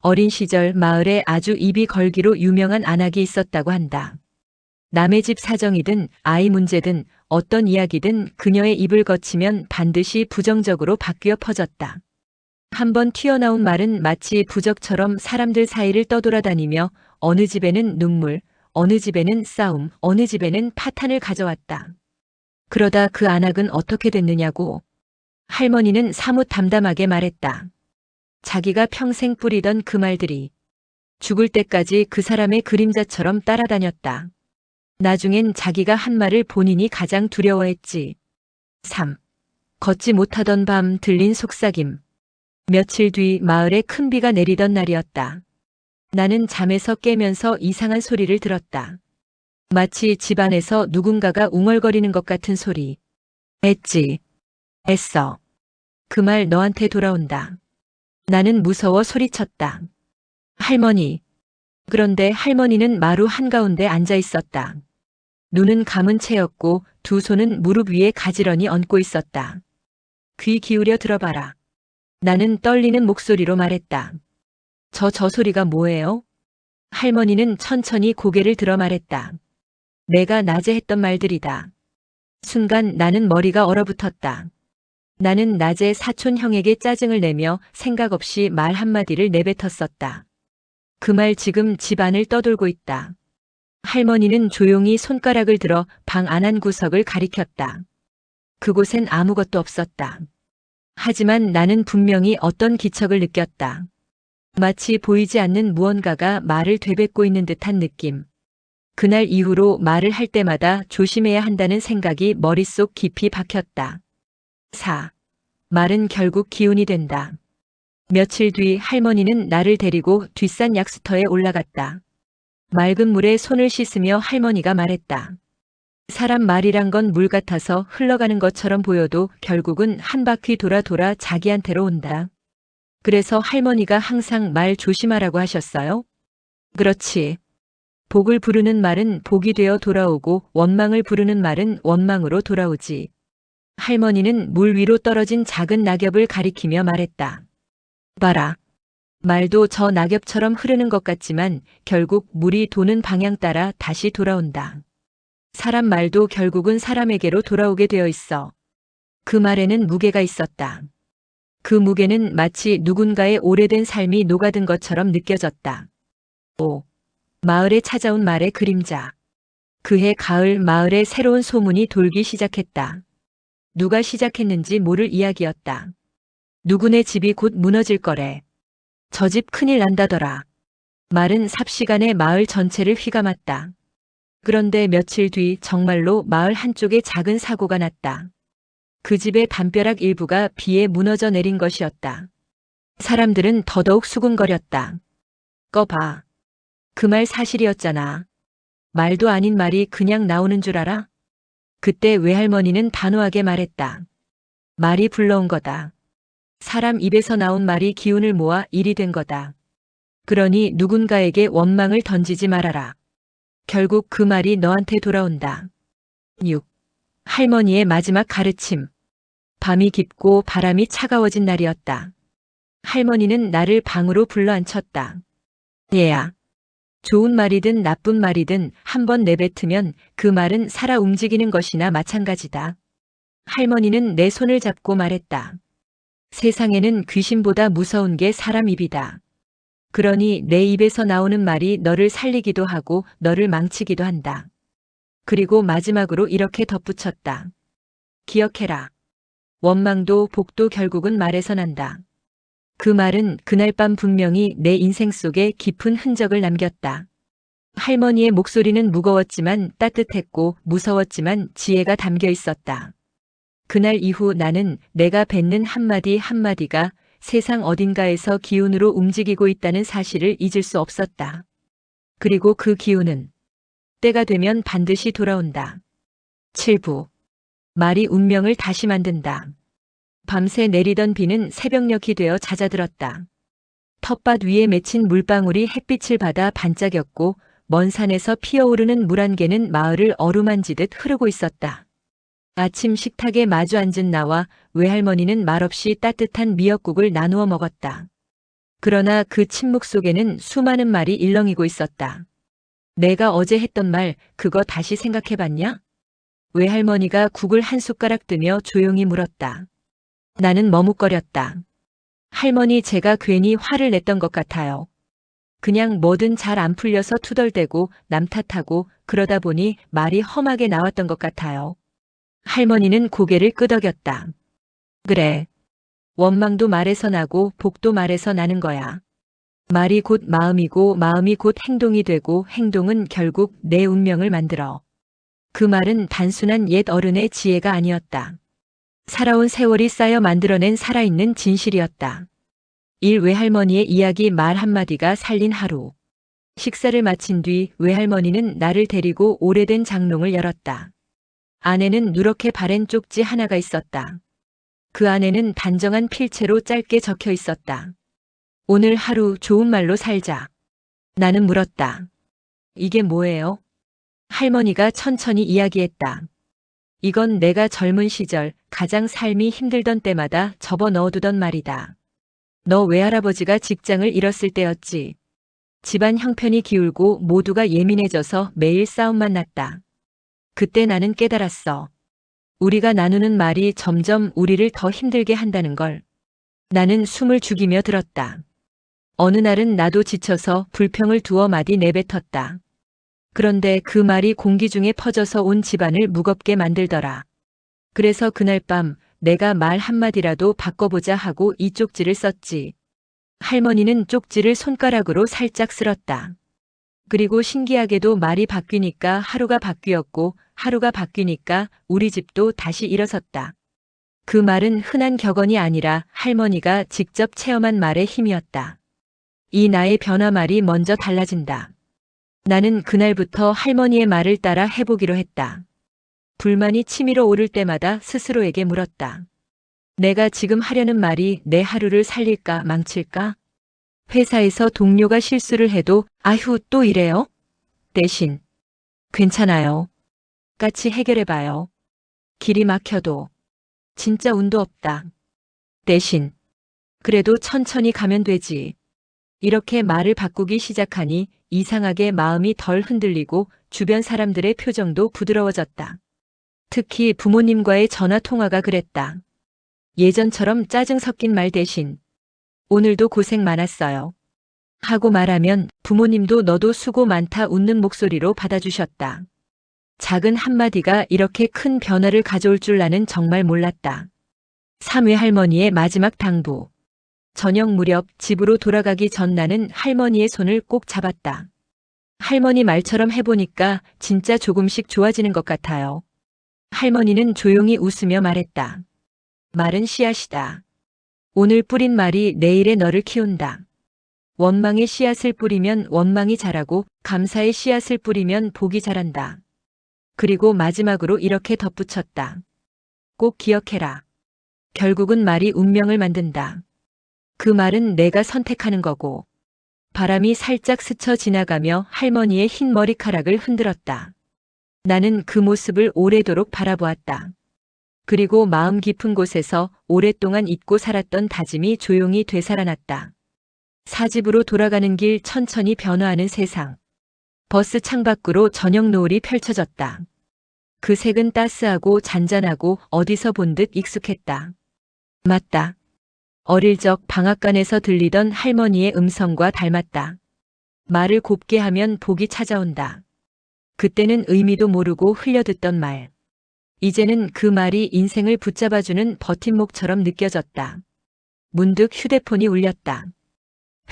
Speaker 1: 어린 시절 마을에 아주 입이 걸기로 유명한 안악이 있었다고 한다. 남의 집 사정이든 아이 문제든 어떤 이야기든 그녀의 입을 거치면 반드시 부정적으로 바뀌어 퍼졌다. 한번 튀어나온 말은 마치 부적처럼 사람들 사이를 떠돌아다니며 어느 집에는 눈물, 어느 집에는 싸움, 어느 집에는 파탄을 가져왔다. 그러다 그 안악은 어떻게 됐느냐고. 할머니는 사뭇 담담하게 말했다. 자기가 평생 뿌리던 그 말들이 죽을 때까지 그 사람의 그림자처럼 따라다녔다. 나중엔 자기가 한 말을 본인이 가장 두려워했지. 3. 걷지 못하던 밤 들린 속삭임. 며칠 뒤 마을에 큰 비가 내리던 날이었다. 나는 잠에서 깨면서 이상한 소리를 들었다. 마치 집안에서 누군가가 웅얼거리는 것 같은 소리. 했지. 했어. 그 말 너한테 돌아온다. 나는 무서워 소리쳤다. 할머니. 그런데 할머니는 마루 한가운데 앉아 있었다. 눈은 감은 채였고 두 손은 무릎 위에 가지런히 얹고 있었다. 귀 기울여 들어봐라. 나는 떨리는 목소리로 말했다. 저 소리가 뭐예요? 할머니는 천천히 고개를 들어 말했다. 내가 낮에 했던 말들이다. 순간 나는 머리가 얼어붙었다. 나는 낮에 사촌 형에게 짜증을 내며 생각 없이 말 한마디를 내뱉었었다. 그 말 지금 집안을 떠돌고 있다. 할머니는 조용히 손가락을 들어 방 안 한 구석을 가리켰다. 그곳엔 아무것도 없었다. 하지만 나는 분명히 어떤 기척을 느꼈다. 마치 보이지 않는 무언가가 말을 되뱉고 있는 듯한 느낌. 그날 이후로 말을 할 때마다 조심해야 한다는 생각이 머릿속 깊이 박혔다. 4. 말은 결국 기운이 된다. 며칠 뒤 할머니는 나를 데리고 뒷산 약수터에 올라갔다. 맑은 물에 손을 씻으며 할머니가 말했다. 사람 말이란 건 물 같아서 흘러가는 것처럼 보여도 결국은 한 바퀴 돌아 자기한테로 온다. 그래서 할머니가 항상 말 조심하라고 하셨어요? 그렇지. 복을 부르는 말은 복이 되어 돌아오고 원망을 부르는 말은 원망으로 돌아오지. 할머니는 물 위로 떨어진 작은 낙엽을 가리키며 말했다. 봐라. 말도 저 낙엽처럼 흐르는 것 같지만 결국 물이 도는 방향 따라 다시 돌아온다. 사람 말도 결국은 사람에게로 돌아오게 되어 있어. 그 말에는 무게가 있었다. 그 무게는 마치 누군가의 오래된 삶이 녹아든 것처럼 느껴졌다. 5. 마을에 찾아온 말의 그림자. 그해 가을 마을에 새로운 소문이 돌기 시작했다. 누가 시작했는지 모를 이야기였다. 누구네 집이 곧 무너질 거래. 저 집 큰일 난다더라. 말은 삽시간에 마을 전체를 휘감았다. 그런데 며칠 뒤 정말로 마을 한쪽에 작은 사고가 났다. 그 집의 담벼락 일부가 비에 무너져 내린 것이었다. 사람들은 더더욱 수군거렸다. 꺼봐. 그 말 사실이었잖아. 말도 아닌 말이 그냥 나오는 줄 알아? 그때 외할머니는 단호하게 말했다. 말이 불러온 거다. 사람 입에서 나온 말이 기운을 모아 일이 된 거다. 그러니 누군가에게 원망을 던지지 말아라. 결국 그 말이 너한테 돌아온다. 6. 할머니의 마지막 가르침. 밤이 깊고 바람이 차가워진 날이었다. 할머니는 나를 방으로 불러앉혔다. 얘야. 좋은 말이든 나쁜 말이든 한번 내뱉으면 그 말은 살아 움직이는 것이나 마찬가지다. 할머니는 내 손을 잡고 말했다. 세상에는 귀신보다 무서운 게 사람 입이다. 그러니 내 입에서 나오는 말이 너를 살리기도 하고 너를 망치기도 한다. 그리고 마지막으로 이렇게 덧붙였다. 기억해라. 원망도 복도 결국은 말에서 난다. 그 말은 그날 밤 분명히 내 인생 속에 깊은 흔적을 남겼다. 할머니의 목소리는 무거웠지만 따뜻했고 무서웠지만 지혜가 담겨 있었다. 그날 이후 나는 내가 뱉는 한마디 한마디가 세상 어딘가에서 기운으로 움직이고 있다는 사실을 잊을 수 없었다. 그리고 그 기운은 때가 되면 반드시 돌아온다. 7부. 말이 운명을 다시 만든다. 밤새 내리던 비는 새벽녘이 되어 잦아들었다. 텃밭 위에 맺힌 물방울이 햇빛을 받아 반짝였고 먼 산에서 피어오르는 물 한 개는 마을을 어루만지듯 흐르고 있었다. 아침 식탁에 마주 앉은 나와 외할머니는 말없이 따뜻한 미역국을 나누어 먹었다. 그러나 그 침묵 속에는 수많은 말이 일렁이고 있었다. 내가 어제 했던 말, 그거 다시 생각해봤냐? 외할머니가 국을 한 숟가락 뜨며 조용히 물었다. 나는 머뭇거렸다. 할머니, 제가 괜히 화를 냈던 것 같아요. 그냥 뭐든 잘 안 풀려서 투덜대고 남 탓하고 그러다 보니 말이 험하게 나왔던 것 같아요. 할머니는 고개를 끄덕였다. 그래. 원망도 말에서 나고 복도 말에서 나는 거야. 말이 곧 마음이고 마음이 곧 행동이 되고 행동은 결국 내 운명을 만들어. 그 말은 단순한 옛 어른의 지혜가 아니었다. 살아온 세월이 쌓여 만들어낸 살아있는 진실이었다. 일 외할머니의 이야기 말 한마디가 살린 하루. 식사를 마친 뒤 외할머니는 나를 데리고 오래된 장롱을 열었다. 안에는 누렇게 바랜 쪽지 하나가 있었다. 그 안에는 단정한 필체로 짧게 적혀 있었다. 오늘 하루 좋은 말로 살자. 나는 물었다. 이게 뭐예요? 할머니가 천천히 이야기했다. 이건 내가 젊은 시절 가장 삶이 힘들던 때마다 접어 넣어두던 말이다. 너 외할아버지가 직장을 잃었을 때였지. 집안 형편이 기울고 모두가 예민해져서 매일 싸움만 났다. 그때 나는 깨달았어. 우리가 나누는 말이 점점 우리를 더 힘들게 한다는 걸. 나는 숨을 죽이며 들었다. 어느 날은 나도 지쳐서 불평을 두어 마디 내뱉었다. 그런데 그 말이 공기 중에 퍼져서 온 집안을 무겁게 만들더라. 그래서 그날 밤 내가 말 한마디라도 바꿔보자 하고 이 쪽지를 썼지. 할머니는 쪽지를 손가락으로 살짝 쓸었다. 그리고 신기하게도 말이 바뀌니까 하루가 바뀌었고 하루가 바뀌니까 우리 집도 다시 일어섰다. 그 말은 흔한 격언이 아니라 할머니가 직접 체험한 말의 힘이었다. 이 나의 변화 말이 먼저 달라진다. 나는 그날부터 할머니의 말을 따라 해보기로 했다. 불만이 치밀어 오를 때마다 스스로에게 물었다. 내가 지금 하려는 말이 내 하루를 살릴까 망칠까? 회사에서 동료가 실수를 해도 아휴 또 이래요? 대신 괜찮아요. 같이 해결해봐요. 길이 막혀도 진짜 운도 없다. 대신 그래도 천천히 가면 되지. 이렇게 말을 바꾸기 시작하니 이상하게 마음이 덜 흔들리고 주변 사람들의 표정도 부드러워졌다. 특히 부모님과의 전화 통화가 그랬다. 예전처럼 짜증 섞인 말 대신 오늘도 고생 많았어요. 하고 말하면 부모님도 너도 수고 많다 웃는 목소리로 받아주셨다. 작은 한마디가 이렇게 큰 변화를 가져올 줄 나는 정말 몰랐다. 3회 할머니의 마지막 당부. 저녁 무렵 집으로 돌아가기 전 나는 할머니의 손을 꼭 잡았다. 할머니 말처럼 해보니까 진짜 조금씩 좋아지는 것 같아요. 할머니는 조용히 웃으며 말했다. 말은 씨앗이다. 오늘 뿌린 말이 내일의 너를 키운다. 원망의 씨앗을 뿌리면 원망이 자라고 감사의 씨앗을 뿌리면 복이 자란다. 그리고 마지막으로 이렇게 덧붙였다. 꼭 기억해라. 결국은 말이 운명을 만든다. 그 말은 내가 선택하는 거고. 바람이 살짝 스쳐 지나가며 할머니의 흰 머리카락을 흔들었다. 나는 그 모습을 오래도록 바라보았다. 그리고 마음 깊은 곳에서 오랫동안 잊고 살았던 다짐이 조용히 되살아났다. 사집으로 돌아가는 길 천천히 변화하는 세상. 버스 창밖으로 저녁 노을이 펼쳐졌다. 그 색은 따스하고 잔잔하고 어디서 본 듯 익숙했다. 맞다. 어릴 적 방앗간에서 들리던 할머니의 음성과 닮았다. 말을 곱게 하면 복이 찾아온다. 그때는 의미도 모르고 흘려듣던 말. 이제는 그 말이 인생을 붙잡아주는 버팀목처럼 느껴졌다. 문득 휴대폰이 울렸다.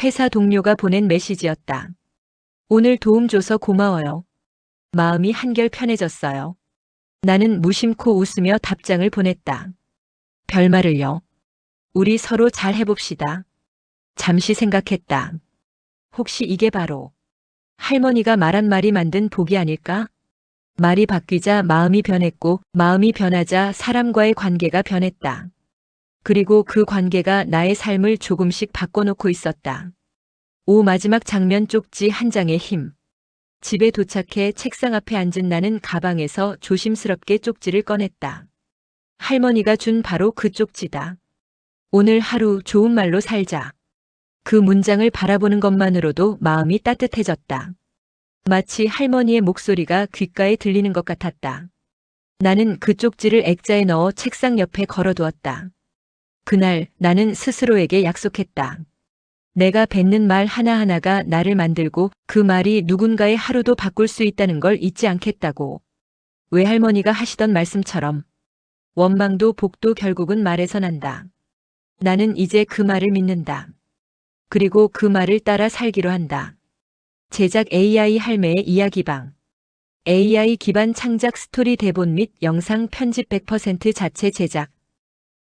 Speaker 1: 회사 동료가 보낸 메시지였다. 오늘 도움 줘서 고마워요. 마음이 한결 편해졌어요. 나는 무심코 웃으며 답장을 보냈다. 별말을요. 우리 서로 잘 해봅시다. 잠시 생각했다. 혹시 이게 바로 할머니가 말한 말이 만든 복이 아닐까? 말이 바뀌자 마음이 변했고 마음이 변하자 사람과의 관계가 변했다. 그리고 그 관계가 나의 삶을 조금씩 바꿔놓고 있었다. 마지막 장면 쪽지 한 장의 힘. 집에 도착해 책상 앞에 앉은 나는 가방에서 조심스럽게 쪽지를 꺼냈다. 할머니가 준 바로 그 쪽지다. 오늘 하루 좋은 말로 살자. 그 문장을 바라보는 것만으로도 마음이 따뜻해졌다. 마치 할머니의 목소리가 귓가에 들리는 것 같았다. 나는 그 쪽지를 액자에 넣어 책상 옆에 걸어두었다. 그날 나는 스스로에게 약속했다. 내가 뱉는 말 하나하나가 나를 만들고 그 말이 누군가의 하루도 바꿀 수 있다는 걸 잊지 않겠다고. 외할머니가 하시던 말씀처럼 원망도 복도 결국은 말에서 난다. 나는 이제 그 말을 믿는다. 그리고 그 말을 따라 살기로 한다. 제작 AI 할매의 이야기방. AI 기반 창작 스토리 대본 및 영상 편집 100% 자체 제작.